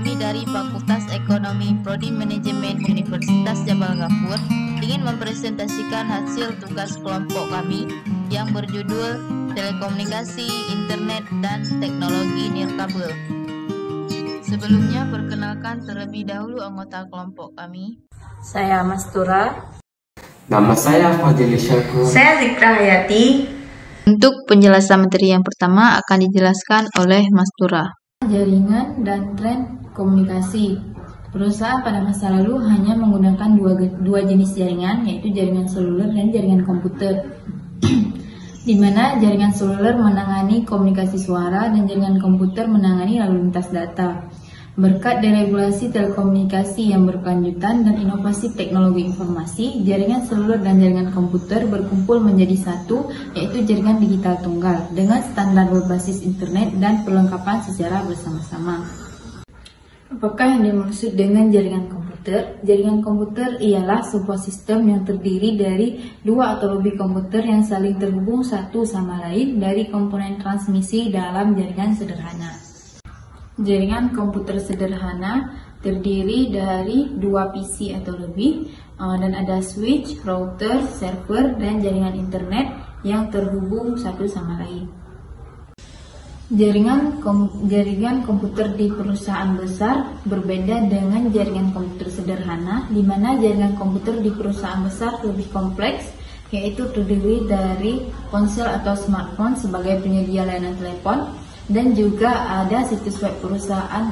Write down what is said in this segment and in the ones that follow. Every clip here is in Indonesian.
Kami dari Fakultas Ekonomi Prodi Manajemen Universitas Jabal Ghafur ingin mempresentasikan hasil tugas kelompok kami yang berjudul Telekomunikasi, Internet, dan Teknologi Nirkabel. Sebelumnya, perkenalkan terlebih dahulu anggota kelompok kami. Saya Mastura. Nama saya Fadil Syakur. Saya Zikra Hayati. Untuk penjelasan materi yang pertama akan dijelaskan oleh Mastura. Jaringan dan tren komunikasi. Perusahaan pada masa lalu hanya menggunakan dua jenis jaringan, yaitu jaringan seluler dan jaringan komputer. Di mana jaringan seluler menangani komunikasi suara dan jaringan komputer menangani lalu lintas data. Berkat deregulasi telekomunikasi yang berkelanjutan dan inovasi teknologi informasi, jaringan seluler dan jaringan komputer berkumpul menjadi satu, yaitu jaringan digital tunggal, dengan standar berbasis internet dan perlengkapan secara bersama-sama. Apakah yang dimaksud dengan jaringan komputer? Jaringan komputer ialah sebuah sistem yang terdiri dari dua atau lebih komputer yang saling terhubung satu sama lain dari komponen transmisi dalam jaringan sederhana. Jaringan komputer sederhana terdiri dari dua PC atau lebih dan ada switch, router, server, dan jaringan internet yang terhubung satu sama lain. Jaringan komputer di perusahaan besar berbeda dengan jaringan komputer sederhana, di mana jaringan komputer di perusahaan besar lebih kompleks, yaitu terdiri dari ponsel atau smartphone sebagai penyedia layanan telepon, dan juga ada situs web perusahaan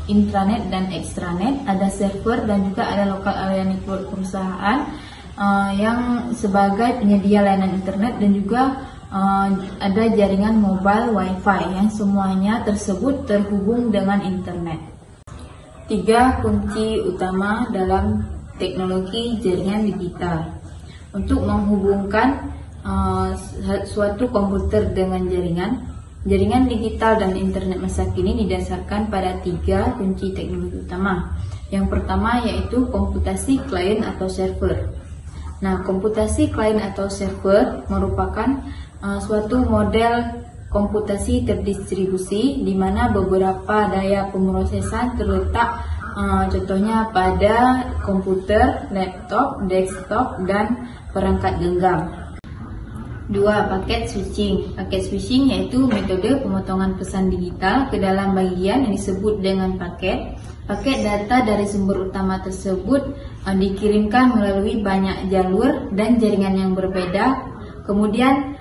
intranet dan extranet, ada server, dan juga ada local area network perusahaan yang sebagai penyedia layanan internet, dan juga ada jaringan mobile wifi yang semuanya tersebut terhubung dengan internet. 3 kunci utama dalam teknologi jaringan digital. Untuk menghubungkan suatu komputer dengan jaringan digital dan internet masa kini didasarkan pada 3 kunci teknologi utama. Yang pertama yaitu komputasi klien atau server. Nah, komputasi klien atau server merupakan suatu model komputasi terdistribusi di mana beberapa daya pemrosesan terletak contohnya pada komputer, laptop, desktop, dan perangkat genggam. 2. Paket switching. Paket switching yaitu metode pemotongan pesan digital ke dalam bagian yang disebut dengan paket. Paket data dari sumber utama tersebut dikirimkan melalui banyak jalur dan jaringan yang berbeda, kemudian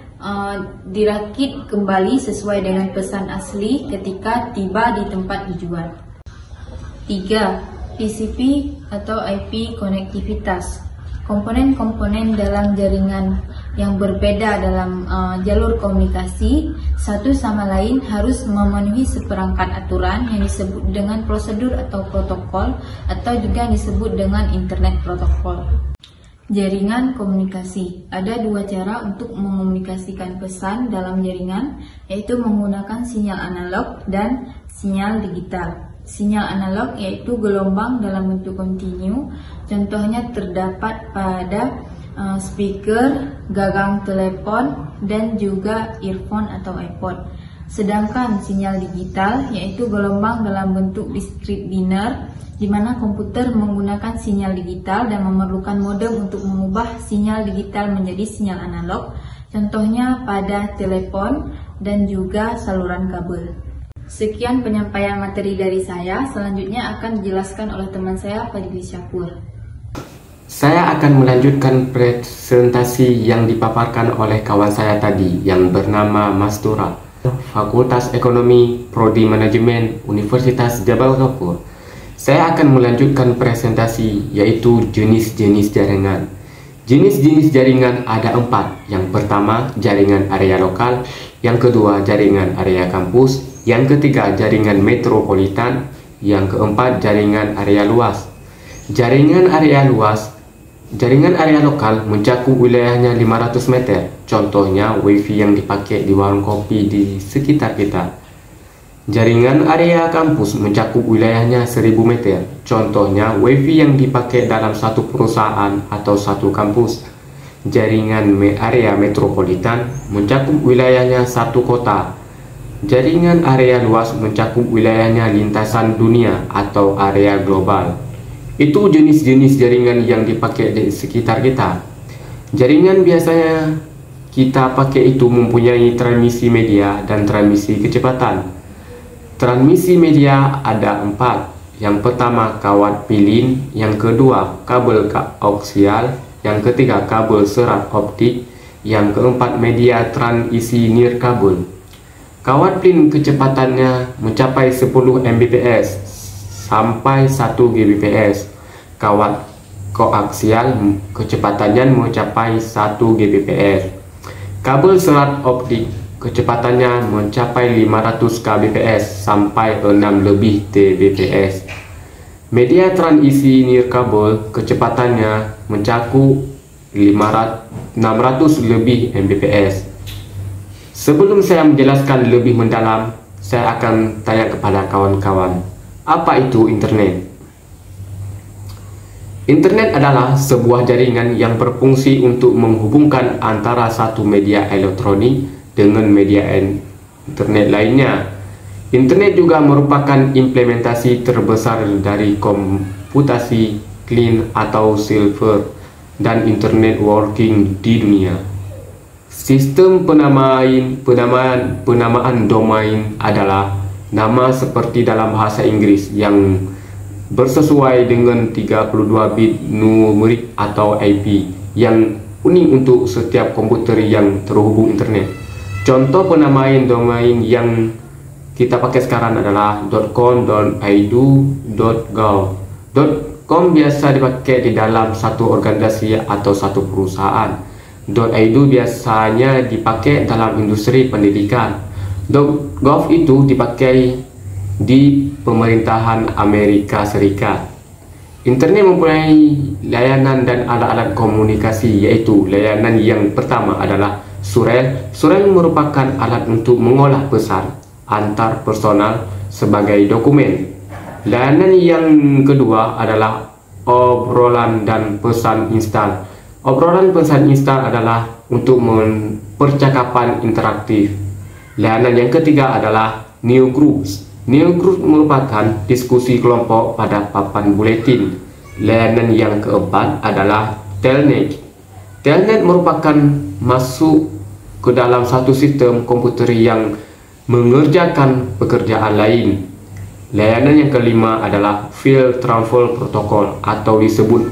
dirakit kembali sesuai dengan pesan asli ketika tiba di tempat tujuan. 3. TCP atau IP konektivitas. Komponen-komponen dalam jaringan yang berbeda dalam jalur komunikasi satu sama lain harus memenuhi seperangkat aturan yang disebut dengan prosedur atau protokol, atau juga yang disebut dengan internet protokol. Jaringan komunikasi. Ada 2 cara untuk mengomunikasikan pesan dalam jaringan, yaitu menggunakan sinyal analog dan sinyal digital. Sinyal analog yaitu gelombang dalam bentuk kontinu, contohnya terdapat pada speaker, gagang telepon, dan juga earphone atau iPod. Sedangkan sinyal digital yaitu gelombang dalam bentuk discrete linear, di mana komputer menggunakan sinyal digital dan memerlukan modem untuk mengubah sinyal digital menjadi sinyal analog, contohnya pada telepon dan juga saluran kabel. Sekian penyampaian materi dari saya, selanjutnya akan dijelaskan oleh teman saya, Fadil Syakur. Saya akan melanjutkan presentasi yang dipaparkan oleh kawan saya tadi yang bernama Mastura, Fakultas Ekonomi Prodi Manajemen Universitas Jabal Ghafur. Saya akan melanjutkan presentasi yaitu jenis-jenis jaringan. Jenis-jenis jaringan ada 4. Yang pertama, jaringan area lokal. Yang kedua, jaringan area kampus. Yang ketiga, jaringan metropolitan. Yang keempat, jaringan area luas. Jaringan area lokal mencakup wilayahnya 500 meter. Contohnya, wifi yang dipakai di warung kopi di sekitar kita. Jaringan area kampus mencakup wilayahnya 1000 meter. Contohnya, wifi yang dipakai dalam satu perusahaan atau satu kampus. Jaringan area metropolitan mencakup wilayahnya satu kota. Jaringan area luas mencakup wilayahnya lintasan dunia atau area global. Itu jenis-jenis jaringan yang dipakai di sekitar kita. Jaringan biasanya kita pakai itu mempunyai transmisi media dan transmisi kecepatan. Transmisi media ada 4. Yang pertama kawat pilin, yang kedua kabel koaksial, yang ketiga kabel serat optik, yang keempat media transisi nirkabel. Kawat pilin kecepatannya mencapai 10 Mbps sampai 1 Gbps. Kawat koaksial kecepatannya mencapai 1 Gbps. Kabel serat optik kecepatannya mencapai 500 kbps sampai 6 lebih Tbps. Media transisi nirkabel kecepatannya mencakup 600 lebih Mbps. Sebelum saya menjelaskan lebih mendalam, saya akan tanya kepada kawan-kawan, apa itu internet? Internet adalah sebuah jaringan yang berfungsi untuk menghubungkan antara satu media elektronik dengan media internet lainnya. Internet juga merupakan implementasi terbesar dari komputasi clean atau silver dan internet working di dunia. Sistem penamaan domain adalah nama seperti dalam bahasa Inggris yang bersesuai dengan 32 bit numerik atau IP yang unik untuk setiap komputer yang terhubung internet. Contoh penamaan domain yang kita pakai sekarang adalah .com, .edu, .gov. .com biasa dipakai di dalam satu organisasi atau satu perusahaan. .edu biasanya dipakai dalam industri pendidikan. .gov itu dipakai di pemerintahan Amerika Serikat. Internet mempunyai layanan dan alat-alat komunikasi, yaitu layanan yang pertama adalah surel. Surel merupakan alat untuk mengolah pesan antar personal sebagai dokumen. Layanan yang kedua adalah obrolan dan pesan instan. Obrolan pesan instan adalah untuk percakapan interaktif. Layanan yang ketiga adalah newsgroups. Newsgroup merupakan diskusi kelompok pada papan buletin. Layanan yang keempat adalah telnet. Telnet merupakan masuk ke dalam satu sistem komputer yang mengerjakan pekerjaan lain. Layanan yang kelima adalah File Transfer Protocol atau disebut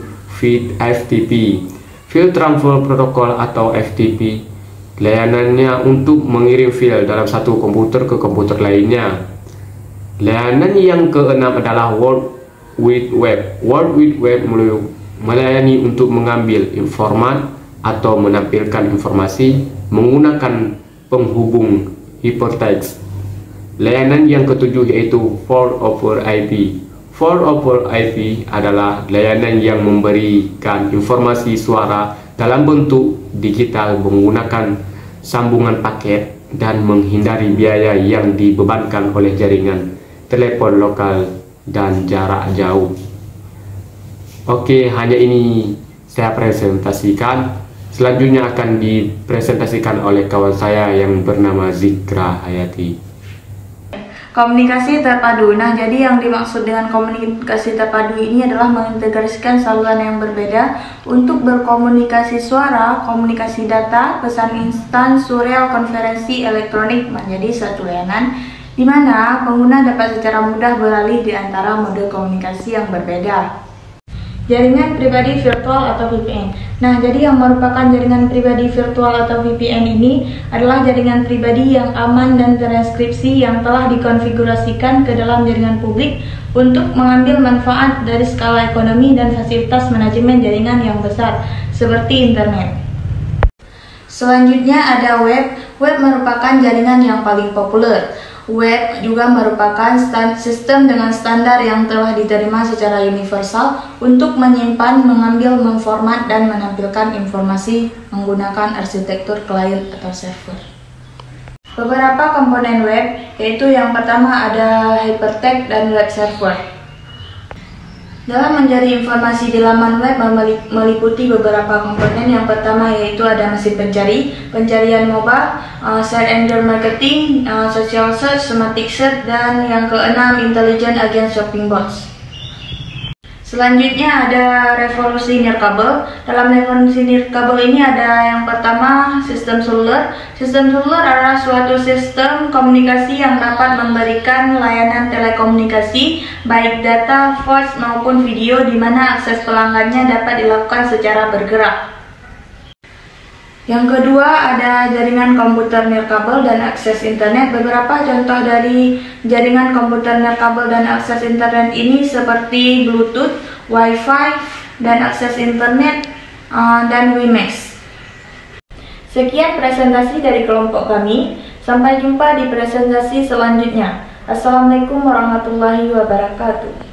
FTP. File Transfer Protocol atau FTP layanannya untuk mengirim file dalam satu komputer ke komputer lainnya. Layanan yang keenam adalah World Wide Web. World Wide Web melayani untuk mengambil informat atau menampilkan informasi menggunakan penghubung hypertext. Layanan yang ketujuh yaitu Voice over IP. Voice over IP adalah layanan yang memberikan informasi suara dalam bentuk digital menggunakan sambungan paket dan menghindari biaya yang dibebankan oleh jaringan telepon lokal dan jarak jauh. Oke, hanya ini saya presentasikan. Selanjutnya akan dipresentasikan oleh kawan saya yang bernama Zikra Hayati. Komunikasi terpadu. Nah, jadi yang dimaksud dengan komunikasi terpadu ini adalah mengintegrasikan saluran yang berbeda untuk berkomunikasi suara, komunikasi data, pesan instan, surel, konferensi elektronik menjadi satu layanan di mana pengguna dapat secara mudah beralih di antara mode komunikasi yang berbeda. Jaringan pribadi virtual atau VPN. Nah, jadi yang merupakan jaringan pribadi virtual atau VPN ini adalah jaringan pribadi yang aman dan terenkripsi yang telah dikonfigurasikan ke dalam jaringan publik untuk mengambil manfaat dari skala ekonomi dan fasilitas manajemen jaringan yang besar, seperti internet. Selanjutnya ada web. Web merupakan jaringan yang paling populer. Web juga merupakan sistem dengan standar yang telah diterima secara universal untuk menyimpan, mengambil, memformat, dan menampilkan informasi menggunakan arsitektur client atau server. Beberapa komponen web, yaitu yang pertama ada hypertext dan web server. Dalam mencari informasi di laman web meliputi beberapa komponen. Yang pertama yaitu ada mesin pencari, pencarian mobile, search engine marketing, social search, semantic search, dan yang keenam intelligent against shopping bots. Selanjutnya ada revolusi nirkabel. Dalam revolusi nirkabel ini ada yang pertama sistem seluler. Sistem seluler adalah suatu sistem komunikasi yang dapat memberikan layanan telekomunikasi baik data, voice maupun video, di mana akses pelanggannya dapat dilakukan secara bergerak. Yang kedua ada jaringan komputer nirkabel dan akses internet. Beberapa contoh dari jaringan komputer nirkabel dan akses internet ini seperti Bluetooth, Wi-Fi, dan akses internet, dan WiMAX. Sekian presentasi dari kelompok kami. Sampai jumpa di presentasi selanjutnya. Assalamualaikum warahmatullahi wabarakatuh.